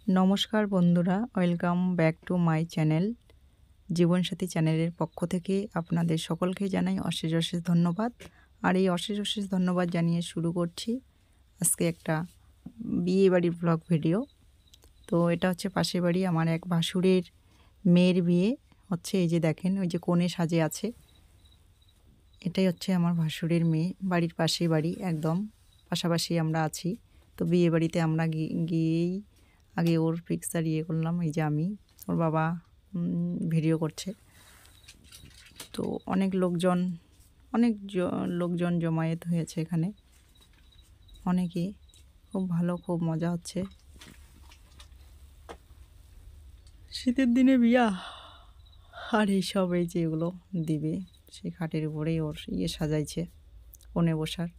নমস্কার বন্ধুরা, welcome back to my channel. Jibonsathi চ্যানেলের পক্ষ থেকে আপনাদের সকলকে জানাই অশেষ অশেষ ধন্যবাদ। আর এই অশেষ অশেষ ধন্যবাদ জানিয়ে শুরু করছি আজকে একটা বিয়েবাড়ির ব্লগ ভিডিও। তো এটা হচ্ছে পাশের বাড়ি আমার এক ভাসুরের মেয়ের বিয়ে হচ্ছে। এই যে দেখেন, ওই যে কনে সাজে আছে, এটাই হচ্ছে আমার ভাসুরের মেয়ে। বাড়ির পাশেই বাড়ি, একদম পাশাপাশি আমরা আছি। তো বিয়ে বাড়িতে আমরা গিয়েই আগে ওর পিকচার করলাম। এই যে আমি, ওর বাবা ভিডিও করছে। তো অনেক লোকজন জমায়েত হয়েছে এখানে, অনেকেই। খুব ভালো, খুব মজা হচ্ছে। শীতের দিনে বিয়া, আর এইসব এই যে এগুলো দিবে, সেই খাটের উপরেই ওর সাজাইছে কোণে বসার।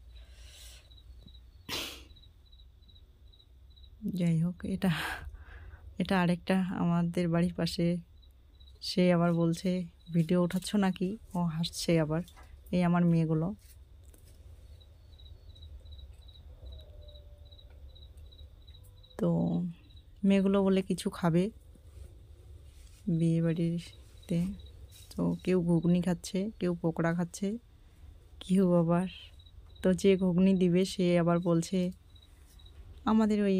যাই হোক, এটা এটা আরেকটা আমাদের বাড়ির পাশে। সে আবার বলছে, ভিডিও উঠাচ্ছ নাকি? ও হাসছে আবার। এই আমার মেয়েগুলো। তো মেয়েগুলো বলে কিছু খাবে বিয়ে বাড়িতে। তো কেউ ঘুগনি খাচ্ছে, কেউ পকোড়া খাচ্ছে, কেউ আবার, তো যে ঘুগনি দিবে সে আবার বলছে আমাদের ওই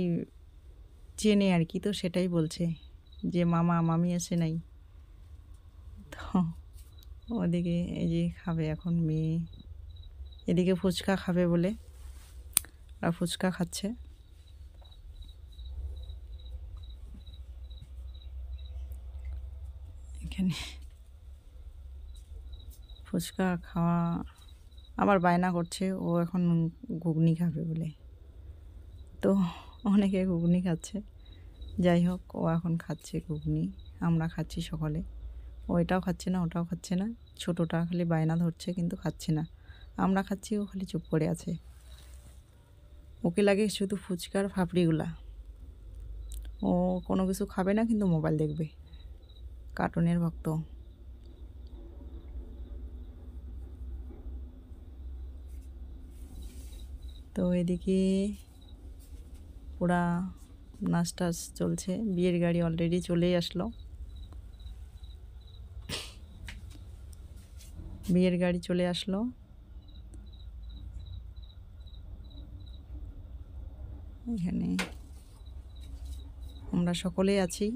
চেনে আর কি, তো সেটাই বলছে যে মামা মামি আসে নাই। তো ওদিকে এই যে খাবে এখন মেয়ে, এদিকে ফুচকা খাবে বলে আর ফুচকা খাচ্ছে। এখানে ফুচকা খাওয়া আবার বায়না করছে, ও এখন ঘুগনি খাবে বলে। তো অনেকে ঘুগনি খাচ্ছে। যাই হোক, ও এখন খাচ্ছে ঘুগনি, আমরা খাচ্ছি সকলে। ও এটাও খাচ্ছে না, ওটাও খাচ্ছে না। ছোটোটা খালি বায়না ধরছে কিন্তু খাচ্ছে না। আমরা খাচ্ছি, ও খালি চুপ করে আছে। ওকে লাগে শুধু ফুচকার ফাপড়িগুলা। ও কোনো কিছু খাবে না, কিন্তু মোবাইল দেখবে, কার্টুনের ভক্ত। তো এদিকে পুরা নাচ টাচ চলছে। বিয়ের গাড়ি অলরেডি চলেই আসলো। বিয়ের গাড়ি চলে আসলো। এখানে আমরা সকলেই আছি।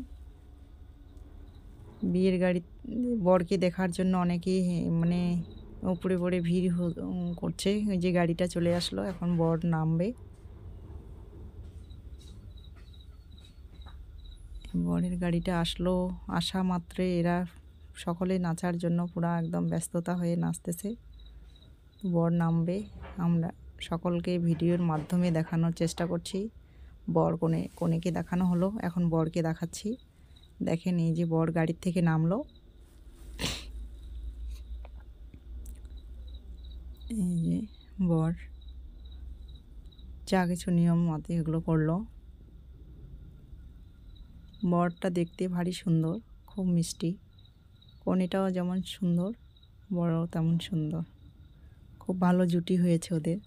বিয়ের গাড়ি বরকে দেখার জন্য অনেকেই মানে উপরে পড়ে ভিড় করছে। ওই যে গাড়িটা চলে আসলো, এখন বর নামবে। বরের গাড়িটা আসলো, আসা মাত্রে এরা সকলে নাচার জন্য পুরা একদম ব্যস্ততা হয়ে নাচতেছে। বর নামবে, আমরা সকলকে ভিডিওর মাধ্যমে দেখানোর চেষ্টা করছি। বর কনেকে দেখানো হলো, এখন বরকে দেখাচ্ছি। দেখেন, এই যে বর গাড়ির থেকে নামলো। এই যে বর যা কিছু নিয়ম মতে এগুলো করলো। বরটা দেখতে ভারী সুন্দর, খুব মিষ্টি। কনেটাও যেমন সুন্দর, বড়ও তেমন সুন্দর। খুব ভালো জুটি হয়েছে ওদের।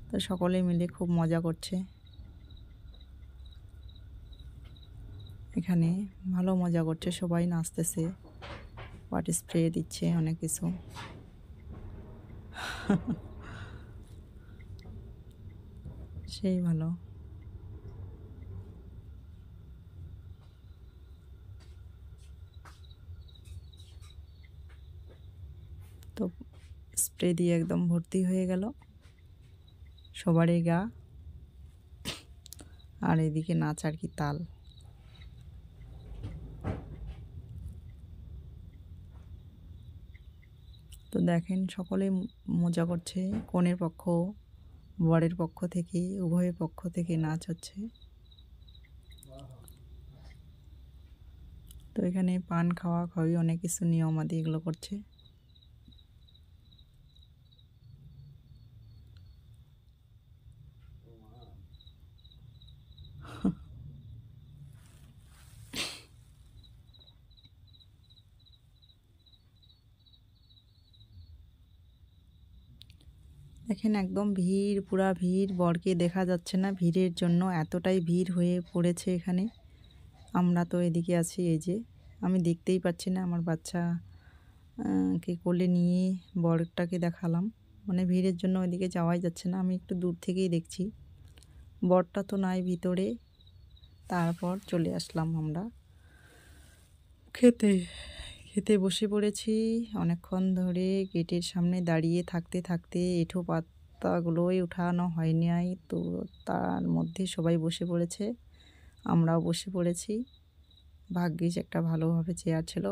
তো সকলে মিলে খুব মজা করছে। এখানে ভালো মজা করছে, সবাই নাচতেছে, পার্টি স্প্রে দিচ্ছে, অনেক কিছু। সেই ভালো। তো স্প্রে দিয়ে একদম ভর্তি হয়ে গেল সবারই গা। আর এদিকে নাচ আর কি তাল। তো দেখেন, সকলে মজা করছে। কনের পক্ষ, বরের পক্ষ থেকে, উভয়ের পক্ষ থেকে নাচ হচ্ছে। তো এখানে পান খাওয়া খাওয়ি অনেক কিছু নিয়ম আদি এগুলো করছে। দেখেন, একদম ভিড়, পুরা ভিড়। বরকে দেখা যাচ্ছে না ভিড়ের জন্য, এতটাই ভিড় হয়ে পড়েছে এখানে। আমরা তো এদিকে আছি, এই যে আমি দেখতেই পাচ্ছি না আমার বাচ্চা কে কোলে নিয়ে বরটাকে দেখালাম। মানে ভিড়ের জন্য ওইদিকে যাওয়াই যাচ্ছে না। আমি একটু দূর থেকেই দেখছি। বরটা তো নাই ভিতরে। তারপর চলে আসলাম আমরা খেতে। খেতে বসে পড়েছি। অনেকক্ষণ ধরে গেটের সামনে দাঁড়িয়ে থাকতে থাকতে এঁঠো পাতাগুলোই উঠানো হয় নাই। তো তার মধ্যে সবাই বসে পড়েছে। আমরাও বসে পড়েছি। ভাগ্যিস একটা ভালোভাবে চেয়ার ছিল।